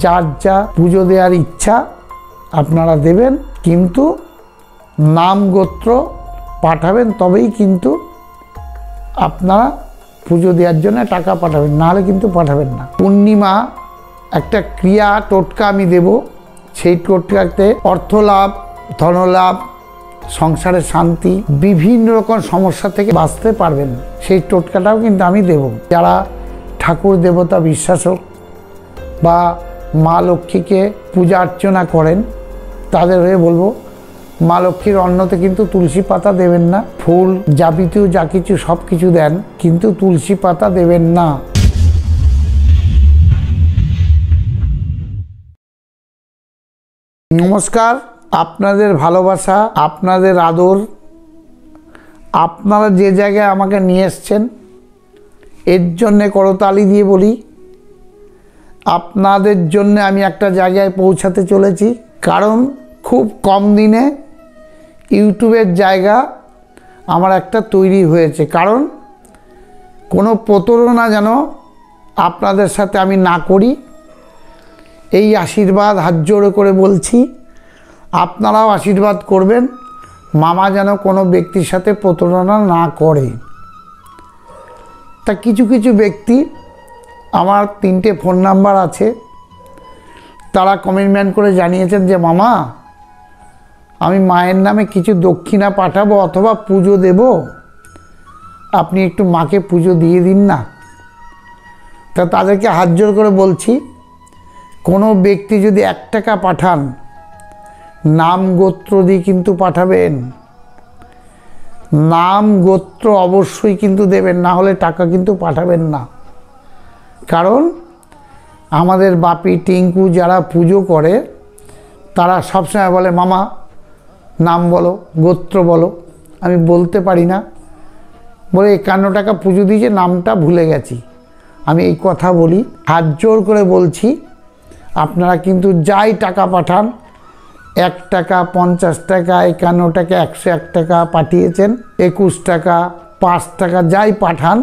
যার যা পুজো দেওয়ার ইচ্ছা আপনারা দেবেন, কিন্তু নাম গোত্র পাঠাবেন, তবেই কিন্তু আপনারা পুজো দেওয়ার জন্য টাকা পাঠাবেন, নাহলে কিন্তু পাঠাবেন না। পূর্ণিমা একটা ক্রিয়া টোটকা আমি দেব, সেই টোটকাতে অর্থ লাভ, ধনলাভ, সংসারের শান্তি, বিভিন্ন রকম সমস্যা থেকে বাঁচতে পারবেন, সেই টোটকাটাও কিন্তু আমি দেব। যারা ঠাকুর দেবতা বিশ্বাসক বা মা লক্ষ্মীকে পূজা অর্চনা করেন তাদের হয়ে বলবো, মা লক্ষ্মীর অন্নতে কিন্তু তুলসী পাতা দেবেন না। ফুল যাবতীয় যা কিছু সব কিছু দেন, কিন্তু তুলসী পাতা দেবেন না। নমস্কার, আপনাদের ভালোবাসা, আপনাদের আদর, আপনারা যে জায়গায় আমাকে নিয়ে এসছেন এর জন্যে করতালি দিয়ে বলি, আপনাদের জন্য আমি একটা জায়গায় পৌঁছাতে চলেছি। কারণ খুব কম দিনে ইউটিউবের জায়গা আমার একটা তৈরি হয়েছে। কারণ কোনো প্রতারণা যেন আপনাদের সাথে আমি না করি, এই আশীর্বাদ হাত জোড়ো করে বলছি। আপনারাও আশীর্বাদ করবেন, মামা যেন কোনো ব্যক্তির সাথে প্রতারণা না করে। তা কিছু কিছু ব্যক্তি, আমার 3টে ফোন নাম্বার আছে, তারা কমেন্টমেন্ট করে জানিয়েছেন যে মামা আমি মায়ের নামে কিছু দক্ষিণা পাঠাবো অথবা পুজো দেব, আপনি একটু মাকে পুজো দিয়ে দিন না। তা তাদেরকে হাত জোড় করে বলছি, কোনো ব্যক্তি যদি 1 টাকা পাঠান, নাম গোত্র দিয়ে কিন্তু পাঠাবেন, নাম গোত্র অবশ্যই কিন্তু দেবেন, না হলে টাকা কিন্তু পাঠাবেন না। কারণ আমাদের বাপি টিঙ্কু যারা পুজো করে তারা সবসময় বলে মামা নাম বলো, গোত্র বলো। আমি বলতে পারি না, বলে 51 টাকা পুজো দিয়েছে, নামটা ভুলে গেছি। আমি এই কথা বলি, হাত জোর করে বলছি, আপনারা কিন্তু যাই টাকা পাঠান, 1 টাকা, 50 টাকা, 51 টাকা, 101 টাকা পাঠিয়েছেন, 21 টাকা, 5 টাকা, যাই পাঠান,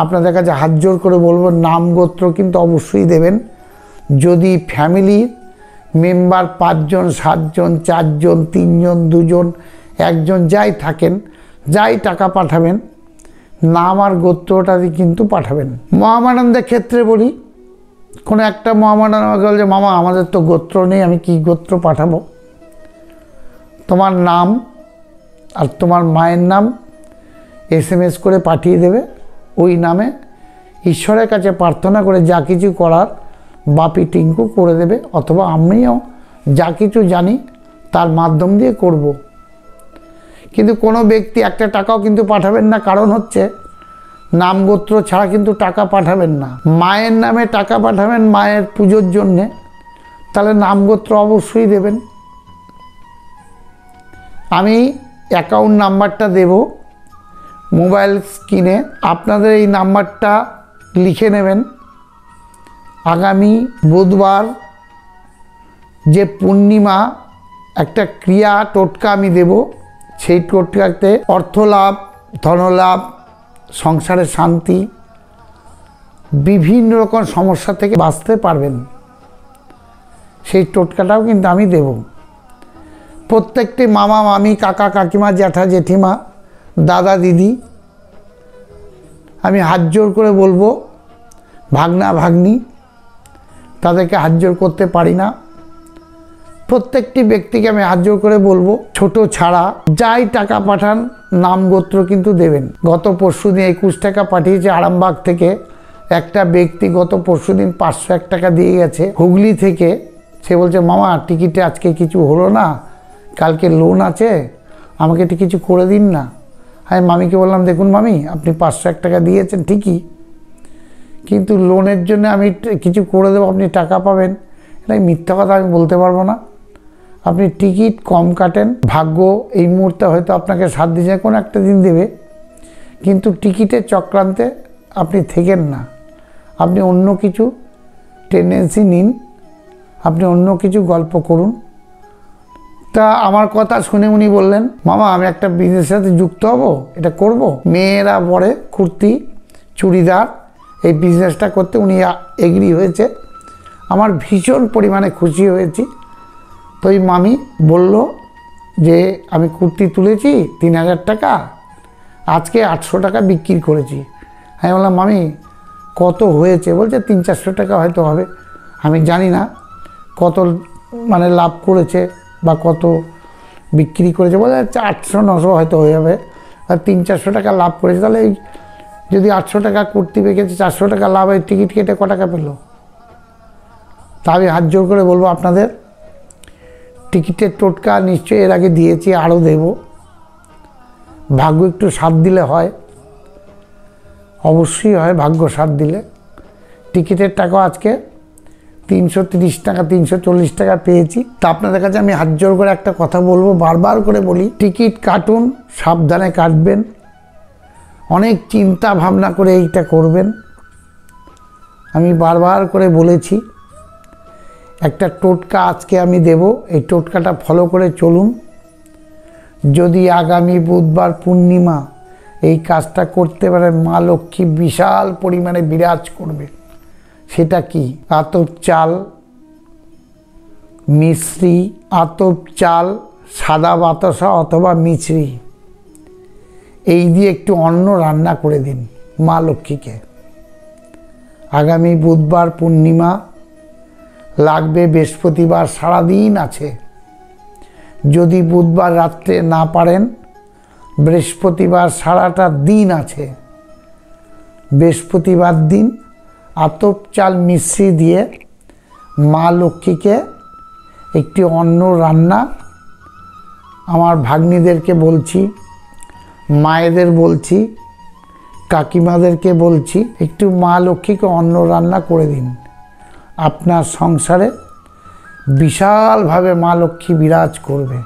আপনাদের কাছে হাত জোর করে বলবো নাম গোত্র কিন্তু অবশ্যই দেবেন। যদি ফ্যামিলির মেম্বার 5 জন, 7 জন, 4 জন, 3 জন, 2 জন, 1 জন যাই থাকেন, যাই টাকা পাঠাবেন, নাম আর গোত্রটা কিন্তু পাঠাবেন। মহামানন্দের ক্ষেত্রে বলি, কোনো একটা মহামানন্দ আমাকে বলছে মামা আমাদের তো গোত্র নেই, আমি কি গোত্র পাঠাবো? তোমার নাম আর তোমার মায়ের নাম SMS করে পাঠিয়ে দেবে, ওই নামে ঈশ্বরের কাছে প্রার্থনা করে যা কিছু করার বাপি টিঙ্কু করে দেবে, অথবা আমিও যা কিছু জানি তার মাধ্যম দিয়ে করব। কিন্তু কোনো ব্যক্তি 1 টাকাও কিন্তু পাঠাবেন না, কারণ হচ্ছে নাম গোত্র ছাড়া কিন্তু টাকা পাঠাবেন না। মায়ের নামে টাকা পাঠাবেন মায়ের পুজোর জন্যে, তাহলে নাম গোত্র অবশ্যই দেবেন। আমি অ্যাকাউন্ট নাম্বারটা দেব মোবাইল স্ক্রিনে, আপনাদের এই নাম্বারটা লিখে নেবেন। আগামী বুধবার যে পূর্ণিমা একটা ক্রিয়া টোটকা আমি দেব, সেই টোটকাতে অর্থ লাভ, ধনলাভ, সংসারের শান্তি, বিভিন্ন রকম সমস্যা থেকে বাঁচতে পারবেন, সেই টোটকাটাও কিন্তু আমি দেব। প্রত্যেকটি মামা মামি, কাকা কাকিমা, জ্যাঠা জেঠিমা, দাদা দিদি, আমি হাত জোর করে বলবো, ভাগনা ভাগ্নি, তাদেরকে হাত জোর করতে পারি না, প্রত্যেকটি ব্যক্তিকে আমি হাত জোর করে বলবো, ছোট ছাড়া যাই টাকা পাঠান নাম গোত্র কিন্তু দেবেন। গত পরশুদিন 21 টাকা পাঠিয়েছে আরামবাগ থেকে একটা ব্যক্তি, গত পরশুদিন 501 টাকা দিয়ে গেছে হুগলি থেকে। সে বলছে মামা টিকিটে আজকে কিছু হলো না, কালকে লোন আছে, আমাকে একটু কিছু করে দিন না। আমি মামিকে বললাম দেখুন মামি, আপনি 501 টাকা দিয়েছেন ঠিকই, কিন্তু লোনের জন্য আমি কিছু করে দেবো, আপনি টাকা পাবেন, এটা মিথ্যা কথা আমি বলতে পারবো না। আপনি টিকিট কম কাটেন, ভাগ্য এই মুহূর্তে হয়তো আপনাকে 7 দিনে কোনো একটা দিন দেবে, কিন্তু টিকিটের চক্রান্তে আপনি থেকেন না, আপনি অন্য কিছু টেন্ডেন্সি নিন, আপনি অন্য কিছু গল্প করুন। তা আমার কথা শুনে উনি বললেন মামা আমি একটা বিজনেসের সাথে যুক্ত হব, এটা করব। মেয়েরা পরে কুর্তি চুড়িদার, এই বিজনেসটা করতে উনি এগ্রি হয়েছে। আমার ভীষণ পরিমাণে খুশি হয়েছি। তো ওই মামি বলল যে আমি কুর্তি তুলেছি 3000 টাকা, আজকে 800 টাকা বিক্রি করেছি। আমি বললাম মামি কত হয়েছে? বলছে 300-400 টাকা হয়তো হবে। আমি জানি না কত মানে লাভ করেছে বা কত বিক্রি করেছে, বলে 800-900 হয়তো হয়ে যাবে। আর 300-400 টাকা লাভ করেছে, তাহলে এই যদি 800 টাকা কুর্তি বেঁকেছে 400 টাকা লাভ হয়, টিকিট কেটে ক টাকা পেল? তা আমি হাত জোর করে বলবো আপনাদের, টিকিটের টোটকা নিশ্চয়ই এর আগে দিয়েছি, আরও দেব। ভাগ্য একটু সাথ দিলে হয়, অবশ্যই হয় ভাগ্য সাথ দিলে। টিকিটের টাকা আজকে 330 টাকা 340 টাকা পেয়েছি। তা আপনাদের কাছে আমি হাত জোর করে একটা কথা বলবো, বারবার করে বলি, টিকিট কাটুন, সাবধানে কাটবেন, অনেক চিন্তা ভাবনা করে এইটা করবেন। আমি বারবার করে বলেছি, একটা টোটকা আজকে আমি দেব, এই টোটকাটা ফলো করে চলুন। যদি আগামী বুধবার পূর্ণিমা এই কাজটা করতে পারেন, মা লক্ষ্মী বিশাল পরিমাণে বিরাজ করবে। সেটা কি? আতপ চাল, মিশ্রি, আতপ চাল, সাদা বাতাসা অথবা মিছরি, এই দিয়ে একটু অন্ন রান্না করে দিন মা লক্ষ্মীকে। আগামী বুধবার পূর্ণিমা লাগবে, বৃহস্পতিবার সারাদিন আছে। যদি বুধবার রাত্রে না পারেন, বৃহস্পতিবার সারাটা দিন আছে। বৃহস্পতিবার দিন আতপ চাল মিশ্রি দিয়ে মা লক্ষ্মীকে একটি অন্ন রান্না, আমার ভাগ্নিদেরকে বলছি, মায়েদের বলছি, কাকিমাদেরকে বলছি, একটু মা লক্ষ্মীকে অন্ন রান্না করে দিন। আপনার সংসারে বিশালভাবে মা লক্ষ্মী বিরাজ করবে।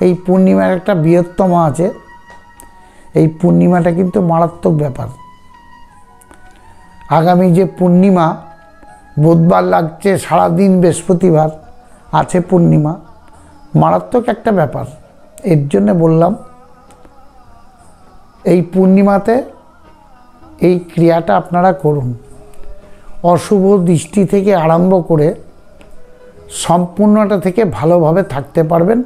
এই পূর্ণিমার একটা বৃহত্তম আছে, এই পূর্ণিমাটা কিন্তু মারাত্মক ব্যাপার। আগামী যে পূর্ণিমা, বুধবার লাগছে, সারাদিন বৃহস্পতিবার আছে পূর্ণিমা, মারাত্মক একটা ব্যাপার। এর জন্য বললাম, এই পূর্ণিমাতে এই ক্রিয়াটা আপনারা করুন। অশুভ দৃষ্টি থেকে আরম্ভ করে সম্পূর্ণটা থেকে ভালোভাবে থাকতে পারবেন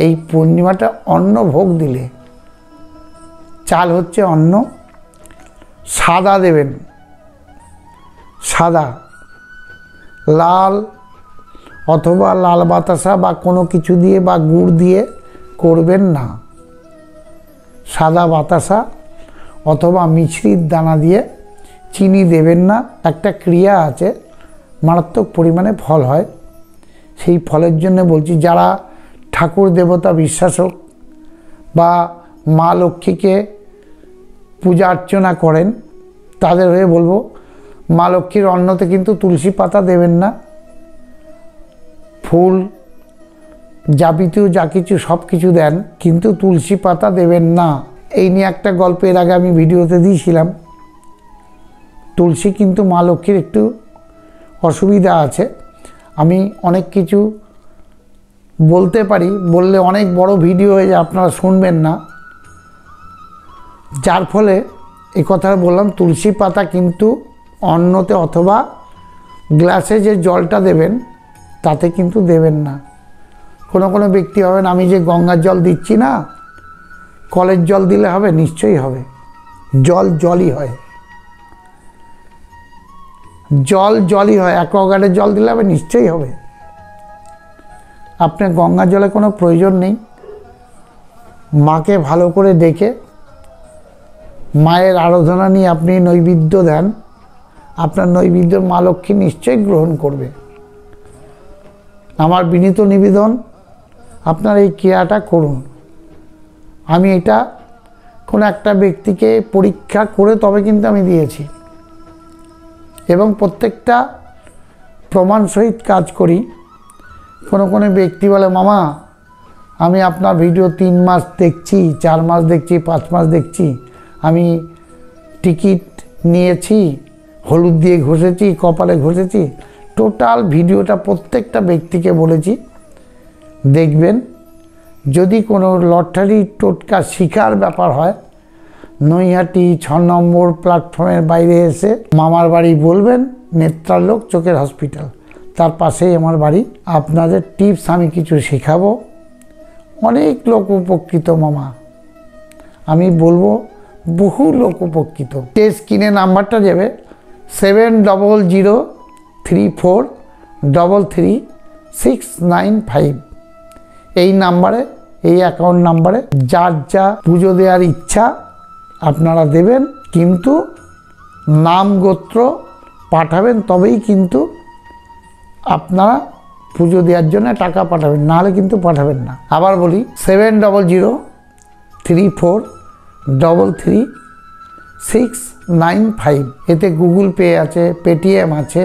এই পূর্ণিমাটা অন্ন ভোগ দিলে। চাল হচ্ছে অন্ন, সাদা দেবেন, সাদা, লাল অথবা লাল বাতাসা বা কোনো কিছু দিয়ে বা গুড় দিয়ে করবেন না। সাদা বাতাসা অথবা মিছরির দানা দিয়ে, চিনি দেবেন না। একটা ক্রিয়া আছে, মারাত্মক পরিমাণে ফল হয়। সেই ফলের জন্য বলছি, যারা ঠাকুর দেবতা বিশ্বাসক বা মা লক্ষ্মীকে পূজা অর্চনা করেন, তাদের হয়ে বলবো, মা লক্ষ্মীর অন্নতে কিন্তু তুলসী পাতা দেবেন না। ফুল যাবতীয় যা কিছু সব কিছু দেন, কিন্তু তুলসী পাতা দেবেন না। এই নিয়ে একটা গল্প এর আগে আমি ভিডিওতে দিয়েছিলাম। তুলসী কিন্তু মা লক্ষ্মীর একটু অসুবিধা আছে। আমি অনেক কিছু বলতে পারি, বললে অনেক বড় ভিডিও হয়ে যায়, আপনারা শুনবেন না। যার ফলে এই কথা বললাম, তুলসী পাতা কিন্তু অন্নতে অথবা গ্লাসে যে জলটা দেবেন তাতে কিন্তু দেবেন না। কোনো কোনো ব্যক্তি হবেন, আমি যে গঙ্গার জল দিচ্ছি না, কলের জল দিলে হবে? নিশ্চয়ই হবে। জল জলই হয়, জল জলই হয়। অ্যাকোয়াগার্ডের জল দিলে হবে? নিশ্চয়ই হবে। আপনার গঙ্গার জলে কোনো প্রয়োজন নেই। মাকে ভালো করে ডেকে মায়ের আরাধনা নিয়ে আপনি নৈবেদ্য দেন, আপনার নৈবেদ্য মা লক্ষ্মী নিশ্চয়ই গ্রহণ করবে। আমার বিনীত নিবেদন, আপনার এই ক্রিয়াটা করুন। আমি এটা কোনো একটা ব্যক্তিকে পরীক্ষা করে তবে কিন্তু আমি দিয়েছি, এবং প্রত্যেকটা প্রমাণ সহিত কাজ করি। কোনো কোনো ব্যক্তি বলে, মামা আমি আপনার ভিডিও 3 মাস দেখছি, 4 মাস দেখছি, 5 মাস দেখছি, আমি টিকিট নিয়েছি, হলুদ দিয়ে ঘষেছি, কপালে ঘষেছি। টোটাল ভিডিওটা প্রত্যেকটা ব্যক্তিকে বলেছি, দেখবেন। যদি কোনো লটারি টোটকা শিকার ব্যাপার হয়, নৈহাটি 6 নম্বর প্ল্যাটফর্মের বাইরে এসে মামার বাড়ি বলবেন, নেত্রালোক চোখের হসপিটাল, তার পাশেই আমার বাড়ি। আপনাদের টিপস আমি কিছু শেখাবো, অনেক লোক উপকৃত মামা, আমি বলবো বহু লোক উপকৃত। স্ক্রিনে নাম্বারটা যাবে 7003433695। এই নাম্বারে, এই অ্যাকাউন্ট নাম্বারে যার যা পুজো দেওয়ার ইচ্ছা আপনারা দেবেন, কিন্তু নাম গোত্র পাঠাবেন, তবেই কিন্তু আপনারা পুজো দেওয়ার জন্য টাকা পাঠাবেন, নাহলে কিন্তু পাঠাবেন না। আবার বলি 7003433695। এতে গুগল পে আছে, পেটিএম আছে,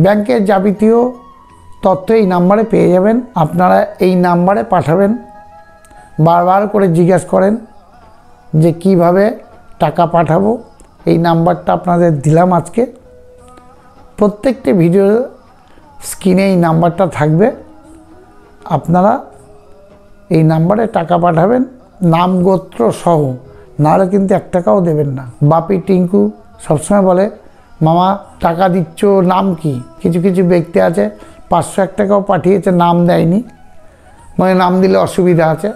ব্যাংকের যাবতীয় তথ্য এই নাম্বারে পেয়ে যাবেন। আপনারা এই নাম্বারে পাঠাবেন। বারবার করে জিজ্ঞেস করেন যে কিভাবে টাকা পাঠাবো। এই নাম্বারটা আপনাদের দিলাম আজকে। প্রত্যেকটি ভিডিও স্ক্রিনে এই নাম্বারটা থাকবে, আপনারা এই নাম্বারে টাকা পাঠাবেন নাম গোত্র সহ, নাহলে কিন্তু 1 টাকাও দেবেন না। বাপি টিঙ্কু সবসময় বলে, মামা টাকা দিচ্ছ নাম কি? কিছু কিছু ব্যক্তি আছে 500-1 টাকাও পাঠিয়েছে, নাম দেয়নি, মানে নাম দিলে অসুবিধা আছে।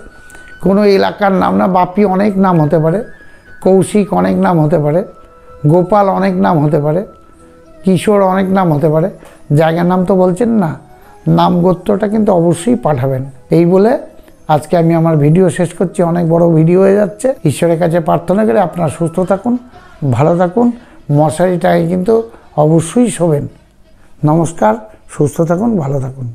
কোনো এলাকার নাম না, বাপি অনেক নাম হতে পারে, কৌশিক অনেক নাম হতে পারে, গোপাল অনেক নাম হতে পারে, কিশোর অনেক নাম হতে পারে, জায়গার নাম তো বলছেন না, নাম গোত্রটা কিন্তু অবশ্যই পাঠাবেন। এই বলে আজকে আমি আমার ভিডিও শেষ করছি, অনেক বড় ভিডিও হয়ে যাচ্ছে। ঈশ্বরের কাছে প্রার্থনা করে আপনারা সুস্থ থাকুন, ভালো থাকুন, মশারিটাকে কিন্তু অবশ্যই শোবেন। নমস্কার, সুস্থ থাকুন, ভালো থাকুন।